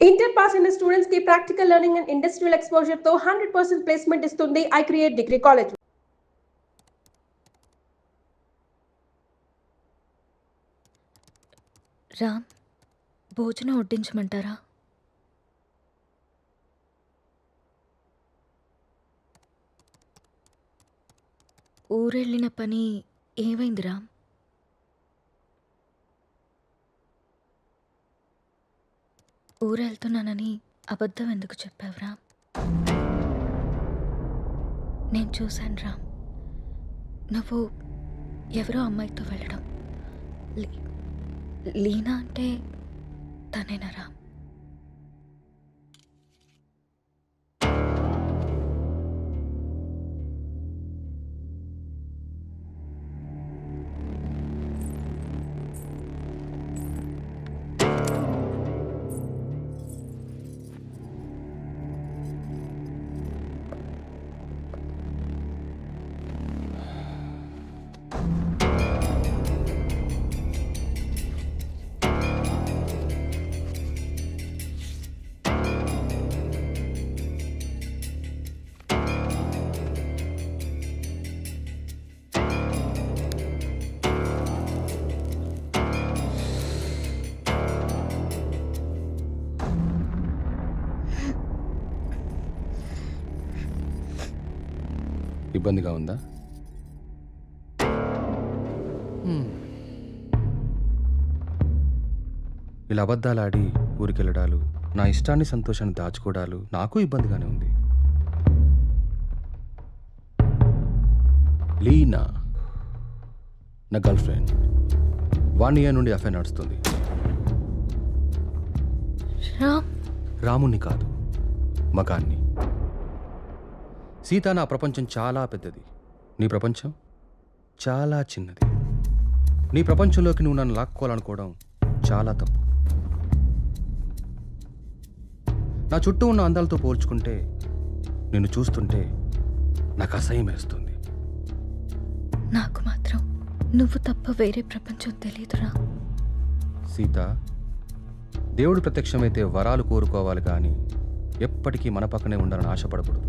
Inter pass అయిన students కి practical learning and industrial exposure తో 100% ప్లేస్మెంట్ ఇస్తుంది I create degree college. Ram, భోజనం వడ్డించమంటారా? ఊరెళ్ళిన పని ఏమైంది రామ్? ఊరెళ్తున్నానని అబద్ధం ఎందుకు చెప్పావు రామ్? నేను చూశాను రామ్, నువ్వు ఎవరో అమ్మాయితో వెళ్ళడం. లీనా అంటే తనేనా రామ్? ఇబ్బందిగా ఉందా? ఇలా అబద్ధాలాడి ఊరికెళ్ళడాలు, నా ఇష్టాన్ని సంతోషాన్ని దాచుకోవడాలు నాకు ఇబ్బందిగానే ఉంది. లీనా నా గర్ల్ ఫ్రెండ్. 1 year నుండి అఫైర్ నడుస్తుంది. రాముణ్ణి కాదు, మగాన్ని. సీత, నా ప్రపంచం చాలా పెద్దది, నీ ప్రపంచం చాలా చిన్నది. నీ ప్రపంచంలోకి నువ్వు నన్ను లాక్కోవాలనుకోవడం చాలా తప్పు. నా చుట్టూ ఉన్న అందాలతో పోల్చుకుంటే నిన్ను చూస్తుంటే నాకు అసహ్యం వేస్తుంది. నాకు మాత్రం నువ్వు తప్ప వేరే ప్రపంచం తెలియదురా. సీత, దేవుడు ప్రత్యక్షమైతే వరాలు కోరుకోవాలి కానీ ఎప్పటికీ మన పక్కనే ఉండాలని ఆశపడకూడదు.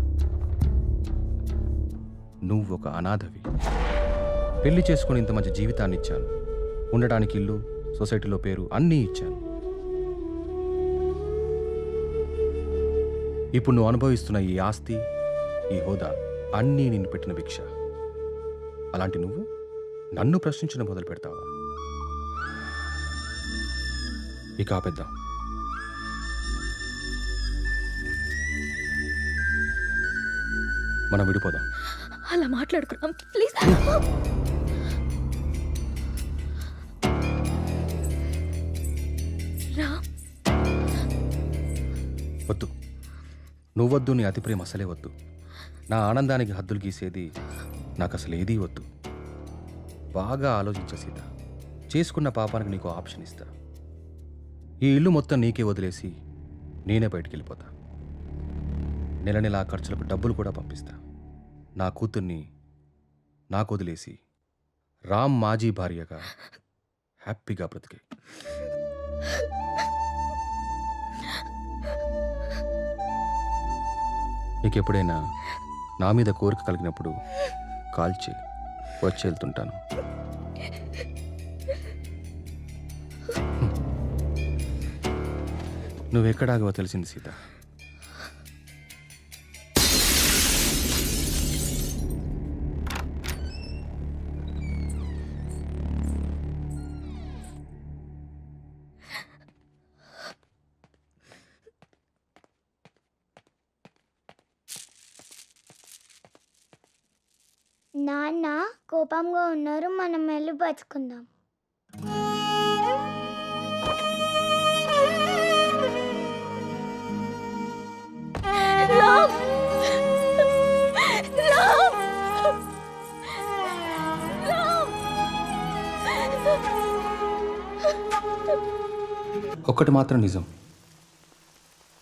నువ్వు ఒక అనాథవి. పెళ్లి చేసుకుని ఇంత మంచి జీవితాన్ని ఇచ్చాను, ఉండడానికి ఇల్లు, సొసైటీలో పేరు అన్నీ ఇచ్చాను. ఇప్పుడు నువ్వు అనుభవిస్తున్న ఈ ఆస్తి, ఈ హోదా అన్నీ నిన్ను పెట్టిన భిక్ష. అలాంటి నువ్వు నన్ను ప్రశ్నించడం మొదలు పెడతావా? ఇక ఆపేద్దాం. మనం విడిపోదాం. అలా మాట్లాడుకున్నాం ప్లీజ్. రామ్, వద్దు, నువ్వొద్దు, నీ అతి ప్రేమ అసలే వద్దు. నా ఆనందానికి హద్దులు గీసేది నాకు అసలు ఏదీ వద్దు. బాగా ఆలోచించ సీత. చేసుకున్న పాపానికి నీకు ఆప్షన్ ఇస్తా. ఈ ఇల్లు మొత్తం నీకే వదిలేసి నేనే బయటికి వెళ్ళిపోతా. నెల నెల ఖర్చులకు డబ్బులు కూడా పంపిస్తా. నా కూతుర్ని నాకు వదిలేసి రామ్ మాజీ భార్యగా హ్యాపీగా బ్రతికే. నీకెప్పుడైనా నా మీద కోరిక కలిగినప్పుడు కాల్ చేయి, వచ్చి వెళ్తుంటాను. నువ్వెక్కడాగవో తెలిసింది సీత. నాన్న కోపంగా ఉన్నారు, మనం వెళ్ళి పచ్చుకుందాం. రామ్, రామ్, రామ్. ఒక్కటి మాత్రం నిజం,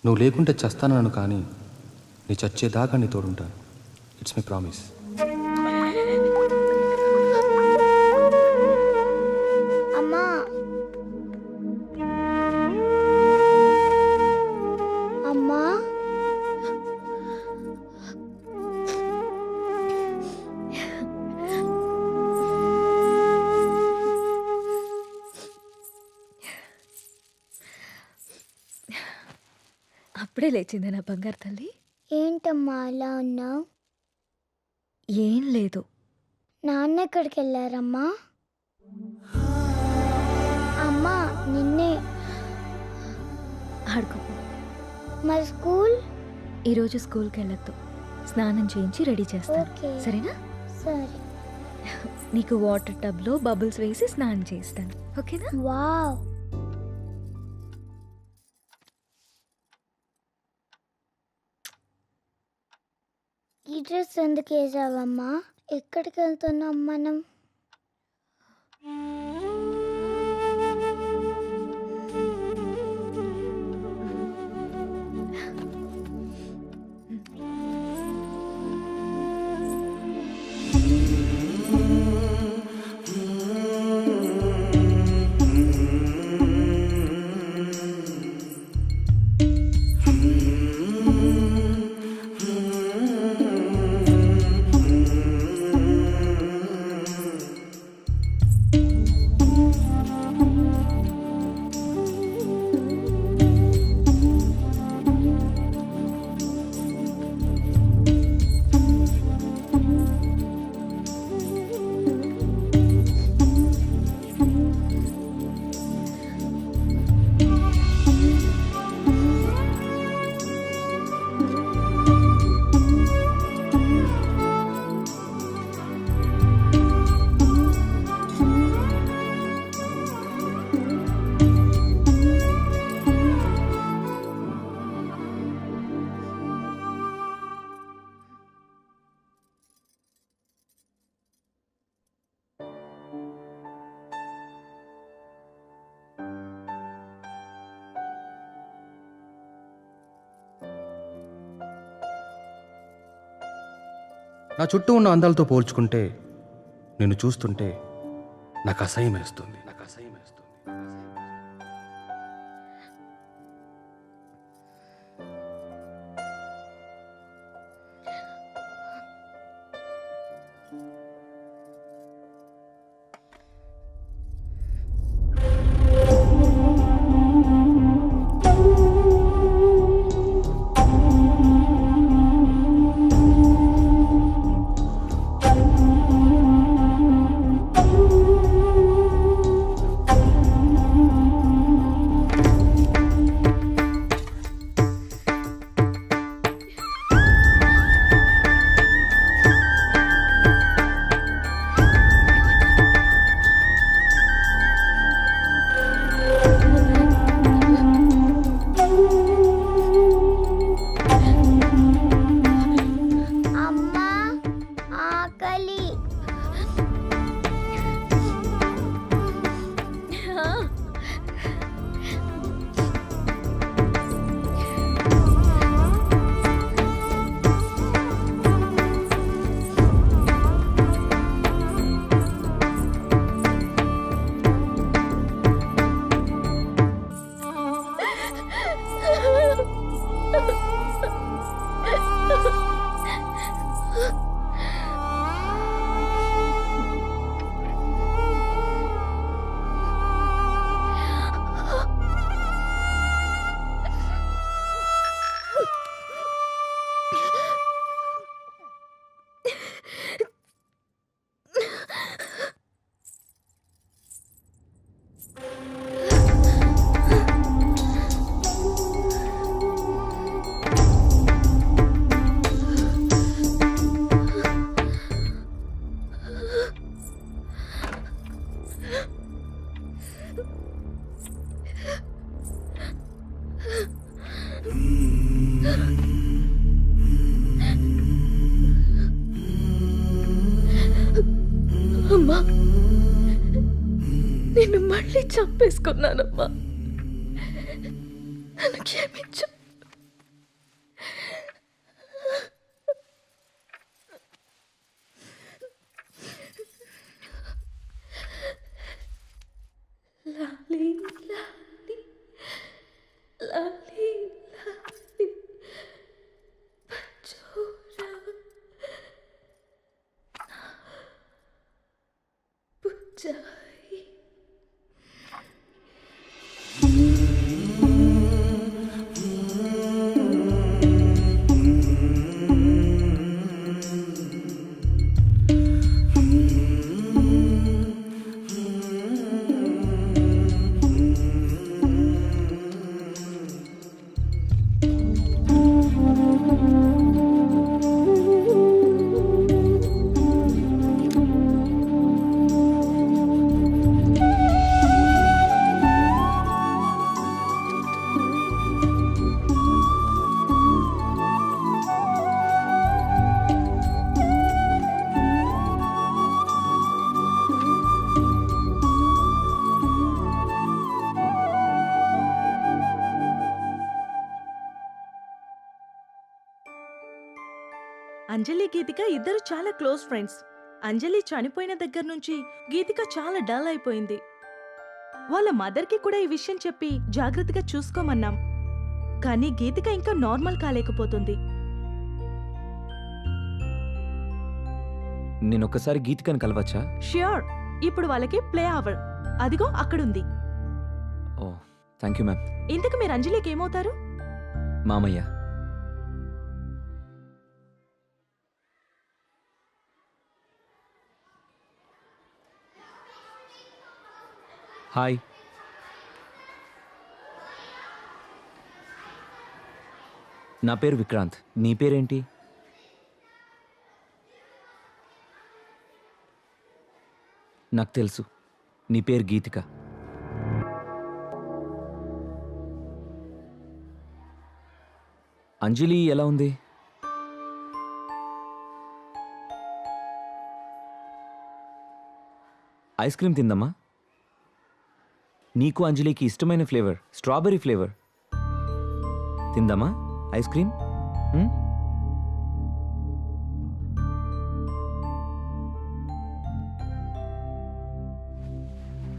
నువ్వు లేకుంటే చస్తానను, కానీ నీ చచ్చేదాకా నీ తోడుంటాను. It's my promise. అమ్మా అప్పుడే లేచింది నా బంగారు తల్లి. ఏంటమ్మా అలా ఉన్నావు? ఏం లేదు. నాన్న ఎక్కడికి వెళ్ళారమ్మా? అమ్మా నిన్నే. ఆడుకోపో. మరి స్కూల్? ఈరోజు స్కూల్కి వెళ్ళొద్దు. స్నానం చేయించి రెడీ చేస్తాను, ఓకే. సరేనా? సరే. నీకు వాటర్ టబ్లో బబుల్స్ వేసి స్నానం చేస్తాను, ఓకేనా? వావ్. ఈ డ్రెస్ ఎందుకు వేసావమ్మా? ఎక్కడికి వెళ్తున్నాం మనం? నా చుట్టూ ఉన్న అందాలతో పోల్చుకుంటే నిన్ను చూస్తుంటే నాకు అసహ్యం వేస్తుంది. అమ్మా ఆకలి. అమ్మా, నిన్ను మళ్ళీ చంపేసుకున్నానమ్మా. నన్ను క్షమించు. లాలీ లాలీ లాలీ లాలీ పచోరా పుచ్చాయి. అంజలి గీతిక ఇద్దరు చాలా క్లోజ్ ఫ్రెండ్స్. అంజలి చనిపోయిన దగ్గర నుంచి గీతిక చాలా డల్ అయిపోయింది. వాళ్ళ మదర్కి కూడా ఈ విషయం చెప్పి జాగ్రత్తగా చూసుకోమన్నాం. కానీ గీతిక ఇంకా నార్మల్ కాలేకపోతుంది. నేనొక్కసారి గీతికని కలవచ్చా? ష్యూర్. ఇప్పుడు వాళ్ళకి ప్లే అవర్. అదిగో అక్కడుంది. ఓ థ్యాంక్ యూ మ్యామ్. ఇంతకు మీరు అంజలికి ఏమవుతారు? మామయ్య. హాయ్. నా పేరు విక్రాంత్. నీ పేరేంటి? నాకు తెలుసు, నీ పేరు గీతిక. అంజలి ఎలా ఉంది? ఐస్ క్రీమ్ తిందమ్మా. నీకు అంజలికి ఇష్టమైన ఫ్లేవర్ స్ట్రాబెర్రీ ఫ్లేవర్. తిందమ్మా ఐస్ క్రీమ్.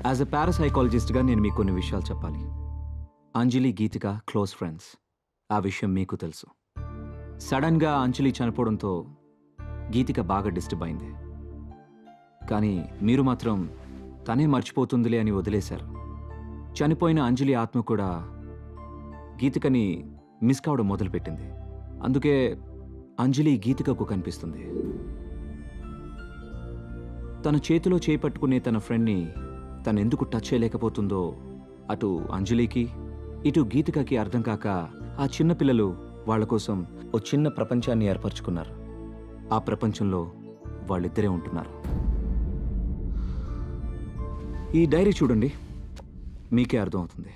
యాజ్ ఎ పారాసైకాలజిస్ట్గా నేను మీకు కొన్ని విషయాలు చెప్పాలి. Anjali Geethika close friends. ఆ విషయం మీకు తెలుసు. సడన్గా అంజలి చనిపోవడంతో గీతిక బాగా డిస్టర్బ్ అయింది. కానీ మీరు మాత్రం తనే మర్చిపోతుందిలే అని వదిలేశారు. చనిపోయిన అంజలి ఆత్మ కూడా గీతికని మిస్ కావడం మొదలుపెట్టింది. అందుకే అంజలి గీతికకు కనిపిస్తుంది. తన చేతిలో చేపట్టుకునే తన ఫ్రెండ్ని తను ఎందుకు టచ్ చేయలేకపోతుందో అటు అంజలికి ఇటు గీతికకి అర్థం కాక ఆ చిన్న పిల్లలు వాళ్ళ కోసం ఓ చిన్న ప్రపంచాన్ని ఏర్పరచుకున్నారు. ఆ ప్రపంచంలో వాళ్ళిద్దరే ఉంటున్నారు. ఈ డైరీ చూడండి, మీకే అర్థమవుతుంది.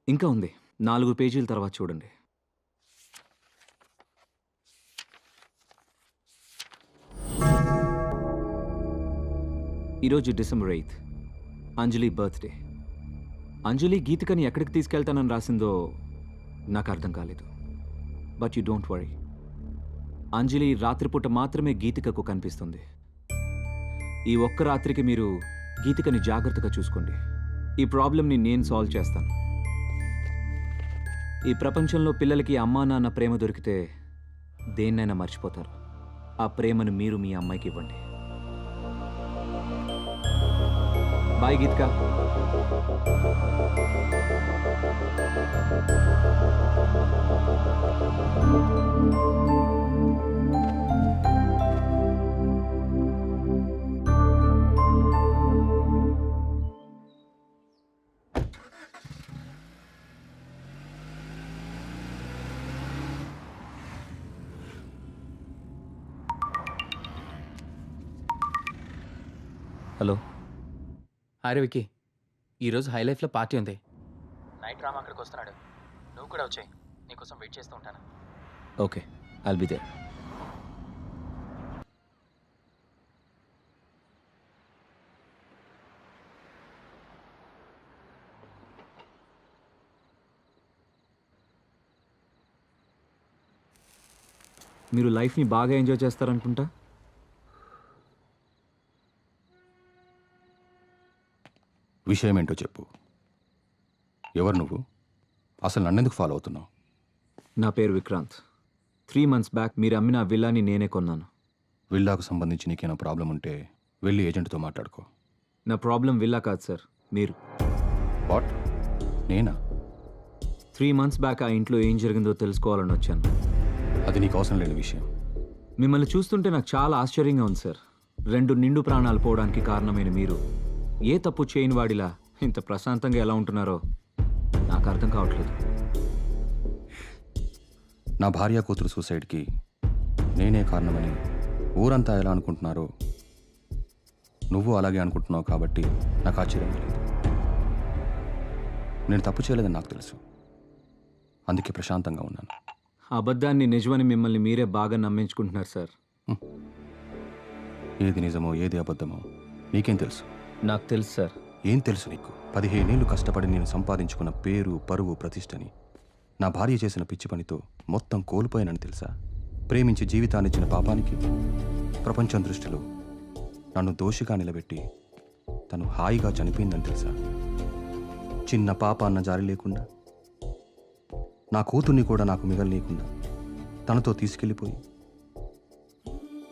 ఇంకా ఉంది, 4 పేజీల తర్వాత చూడండి. ఈరోజు డిసెంబర్ 8th, అంజలి బర్త్డే. అంజలి గీతికని ఎక్కడికి తీసుకెళ్తానని రాసిందో నాకు అర్థం కాలేదు. బట్ యు డోంట్ వరీ, అంజలి రాత్రిపూట మాత్రమే గీతికకు కనిపిస్తుంది. ఈ ఒక్క రాత్రికి మీరు గీతికని జాగ్రత్తగా చూసుకోండి. ఈ ప్రాబ్లంని నేను సాల్వ్ చేస్తాను. ఈ ప్రపంచంలో పిల్లలకి అమ్మా నాన్న ప్రేమ దొరికితే దేన్నైనా మర్చిపోతారు. ఆ ప్రేమను మీరు మీ అమ్మాయికి ఇవ్వండి. బాయ్ గీతిక. హలో. అరే విక్కీ, ఈరోజు హై లైఫ్లో పార్టీ ఉంది. నైట్ రామ్ అక్కడికి వస్తున్నాడు. నువ్వు కూడా వచ్చాయి. నీకోసం వెయిట్ చేస్తూ ఉంటాను. Okay, I'll be there. మీరు లైఫ్ని బాగా ఎంజాయ్ చేస్తారనుకుంటా. విషయం ఏంటో చెప్పు. ఎవరు నువ్వు? అసలు నన్నెందుకు ఫాలో అవుతున్నావు? నా పేరు విక్రాంత్. 3 months బ్యాక్ మీరు అమ్మిన విల్లాని నేనే కొన్నాను. విల్లాకు సంబంధించి నీకేమైనా ప్రాబ్లం ఉంటే వెళ్ళి ఏజెంట్తో మాట్లాడుకో. నా ప్రాబ్లం విల్లా కాదు సార్, మీరు. వాట్? నేనా? 3 months బ్యాక్ ఆ ఇంట్లో ఏం జరిగిందో తెలుసుకోవాలని వచ్చాను. అది నీకు అవసరం లేని విషయం. మిమ్మల్ని చూస్తుంటే నాకు చాలా ఆశ్చర్యంగా ఉంది సార్. 2 నిండు ప్రాణాలు పోవడానికి కారణమైన మీరు ఏ తప్పు చేయని వాడిలా ఇంత ప్రశాంతంగా ఎలా ఉంటున్నారో నాకు అర్థం కావట్లేదు. నా భార్య కూతురు సూసైడ్కి నేనే కారణమని ఊరంతా ఎలా అనుకుంటున్నారో నువ్వు అలాగే అనుకుంటున్నావు కాబట్టి నాకు ఆశ్చర్యం లేదు. నేను తప్పు చేయలేదని నాకు తెలుసు. అందుకే ప్రశాంతంగా ఉన్నాను. అబద్ధాన్ని నిజమని మిమ్మల్ని మీరే బాగా నమ్మించుకుంటున్నారు సార్. ఏది నిజమో ఏది అబద్ధమో నీకేం తెలుసు? నాకు తెలుసు సార్. ఏం తెలుసు నీకు? 15 ఏళ్ళు కష్టపడి నేను సంపాదించుకున్న పేరు, పరువు, ప్రతిష్టని నా భార్య చేసిన పిచ్చి పనితో మొత్తం కోల్పోయానని తెలుసా? ప్రేమించి జీవితాన్నిచ్చిన పాపానికి ప్రపంచం దృష్టిలో నన్ను దోషిగా నిలబెట్టి తను హాయిగా చనిపోయిందని తెలుసా? చిన్న పాప అన్న జారి లేకుండా, నా కూతుర్ని కూడా నాకు మిగలనీయకుండా తనతో తీసుకెళ్ళిపోయి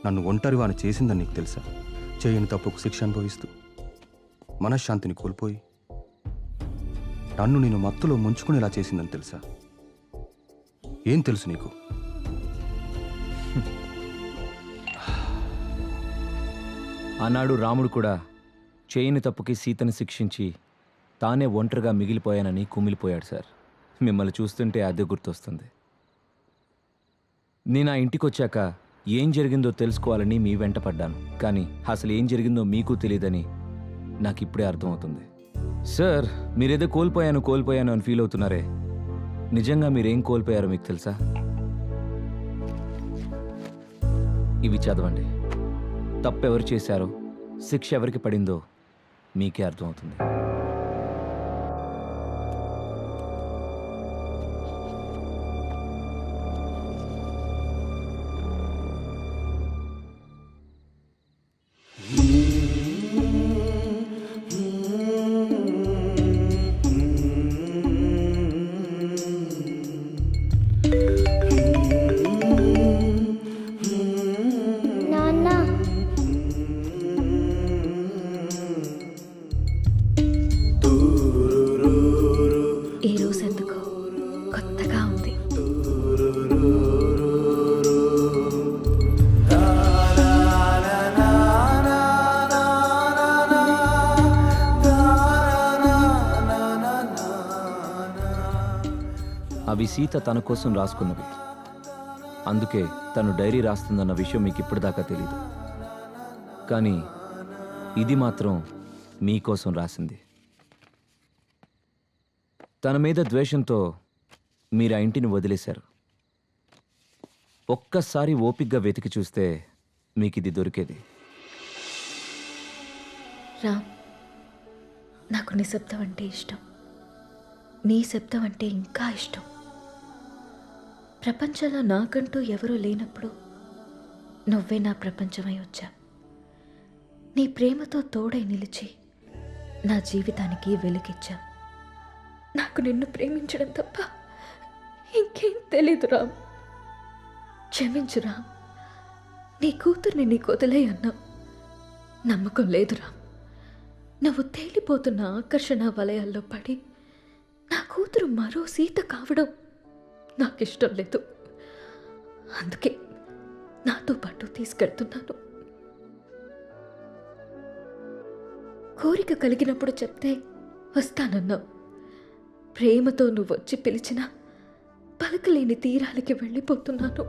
నన్ను ఒంటరివాని చేసిందని నీకు తెలుసా? చేయని తప్పుకు శిక్ష అనుభవిస్తూ మనశ్శాంతిని కోల్పోయి నన్ను నేను మత్తులో ముంచుకునేలా చేసిందని తెలుసా? ఏం తెలుసు నీకు? ఆనాడు రాముడు కూడా చేయని తప్పుకి సీతను శిక్షించి తానే ఒంటరిగా మిగిలిపోయానని కుమిలిపోయాడు సార్. మిమ్మల్ని చూస్తుంటే అదే గుర్తొస్తుంది. నేను ఆ ఇంటికి వచ్చాక ఏం జరిగిందో తెలుసుకోవాలని మీ వెంట పడ్డాను. కానీ అసలు ఏం జరిగిందో మీకు తెలియదని నాకు ఇప్పుడే అర్థమవుతుంది. సార్, మీరేదో కోల్పోయాను అని ఫీల్ అవుతున్నారే, నిజంగా మీరేం కోల్పోయారో మీకు తెలుసా? ఇవి చదవండి. తప్పెవరు చేశారో, శిక్ష ఎవరికి పడిందో మీకే అర్థమవుతుంది. నాన్న ఈ రోజు ఎందుకో కొత్తగా ఉంది. అవి సీత తన కోసం రాసుకున్నవి. అందుకే తను డైరీ రాస్తుందన్న విషయం మీకు ఇప్పటిదాకా తెలీదు. కానీ ఇది మాత్రం మీకోసం రాసింది. తన మీద ద్వేషంతో మీరు ఆ ఇంటిని వదిలేశారు. ఒక్కసారి ఓపిగ్గా వెతికి చూస్తే మీకు ఇది దొరికేది. రామ్, నాకు నిశ్శబ్దం అంటే ఇష్టం. నీ శబ్దం అంటే ఇంకా ఇష్టం. ప్రపంచంలో నాకంటూ ఎవరూ లేనప్పుడు నువ్వే నా ప్రపంచమై వచ్చా. నీ ప్రేమతో తోడై నిలిచి నా జీవితానికి వెలుగిచ్చా. నాకు నిన్ను ప్రేమించడం తప్ప ఇంకేం తెలీదు రామ్. క్షమించు రామ్. నీ కూతుర్ని నీకు వదిలే అన్నావు. నమ్మకం లేదు రామ్. నువ్వు తేలిపోతున్న ఆకర్షణ వలయాల్లో పడి నా కూతురు మరో సీత కావడం నాకిష్టం లేదు. అందుకే నాతో పాటు తీసుకెళ్తున్నాను. కోరిక కలిగినప్పుడు చెప్తే వస్తానన్నావు. ప్రేమతో నువ్వు వచ్చి పిలిచినా పలకలేని తీరాలకి వెళ్ళిపోతున్నాను.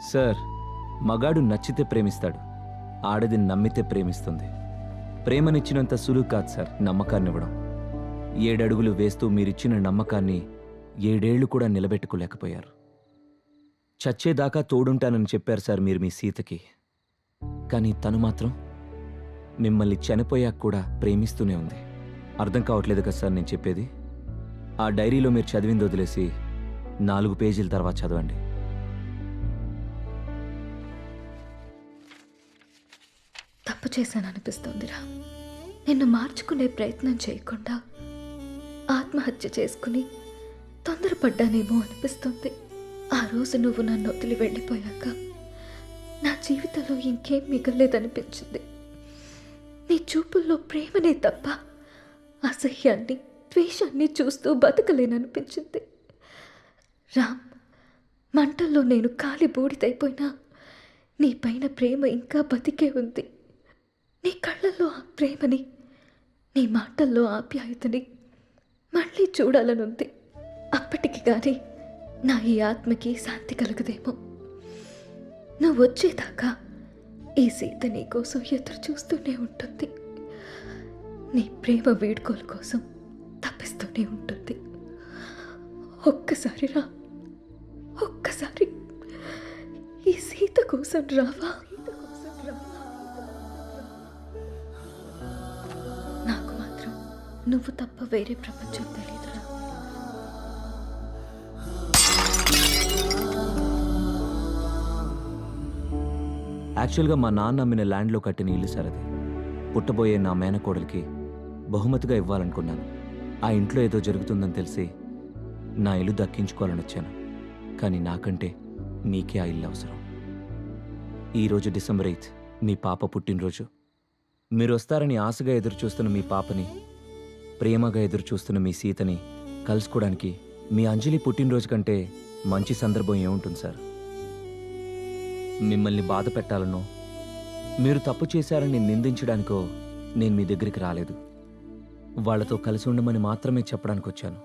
సార్, మగాడు నచ్చితే ప్రేమిస్తాడు, ఆడది నమ్మితే ప్రేమిస్తుంది. ప్రేమనిచ్చినంత సులువు కాదు సార్ నమ్మకాన్ని ఇవ్వడం. 7 అడుగులు వేస్తూ మీరిచ్చిన నమ్మకాన్ని 7 ఏళ్లు కూడా నిలబెట్టుకోలేకపోయారు. చచ్చేదాకా తోడుంటానని చెప్పారు సార్ మీరు మీ సీతకి. కానీ తను మాత్రం మిమ్మల్ని చనిపోయాక కూడా ప్రేమిస్తూనే ఉంది. అర్థం కావట్లేదు కదా సార్ నేను చెప్పేది? ఆ డైరీలో మీరు చదివింది వదిలేసి 4 పేజీల తర్వాత చదవండి. తప్పు చేశాననిపిస్తోందిరా. నిన్ను మార్చుకునే ప్రయత్నం చేయకుండా ఆత్మహత్య చేసుకుని తొందరపడ్డానేమో అనిపిస్తుంది. ఆ రోజు నువ్వు నన్ను వదిలి వెళ్ళిపోయాక నా జీవితంలో ఇంకేం మిగలేదనిపించింది. నీ చూపుల్లో ప్రేమనే తప్ప అసహ్యాన్ని, ద్వేషాన్ని చూస్తూ బతకలేననిపించింది. రామ్, మంటల్లో నేను కాలి బూడిదైపోయినా నీ పైన ప్రేమ ఇంకా బతికే ఉంది. నీ కళ్ళల్లో ఆ ప్రేమని, నీ మాటల్లో ఆప్యాయతని మళ్ళీ చూడాలనుంది. అప్పటికి కానీ నా ఈ ఆత్మకి శాంతి కలగదేమో. నువ్వు వచ్చేదాకా ఈ సీత నీ కోసం ఎదురు చూస్తూనే ఉంటుంది. నీ ప్రేమ వేడుకోల కోసం తప్పిస్తూనే ఉంటుంది. ఒక్కసారి రా, ఒక్కసారి ఈ సీత కోసం రావా? నాకు మాత్రం నువ్వు తప్ప వేరే ప్రపంచం తెలియదురా. యాక్చువల్గా మా నాన్న అమ్మిన ల్యాండ్లో కట్టిన ఇల్లు సార్ అది. పుట్టబోయే నా మేనకోడలికి బహుమతిగా ఇవ్వాలనుకున్నాను. ఆ ఇంట్లో ఏదో జరుగుతుందని తెలిసి నా ఇల్లు దక్కించుకోవాలని వచ్చాను. కానీ నాకంటే మీకే ఆ ఇల్లు అవసరం. ఈరోజు డిసెంబర్ 8 మీ పాప పుట్టినరోజు. మీరు వస్తారని ఆశగా ఎదురు చూస్తున్న మీ పాపని, ప్రేమగా ఎదురు చూస్తున్న మీ సీతని కలుసుకోవడానికి మీ అంజలి పుట్టినరోజు కంటే మంచి సందర్భం ఏముంటుంది సార్? మిమ్మల్ని బాధ పెట్టాలనో, మీరు తప్పు చేశారని నిందించడానికో నేను మీ దగ్గరికి రాలేదు. వాళ్ళతో కలిసి ఉండమని మాత్రమే చెప్పడానికి వచ్చాను.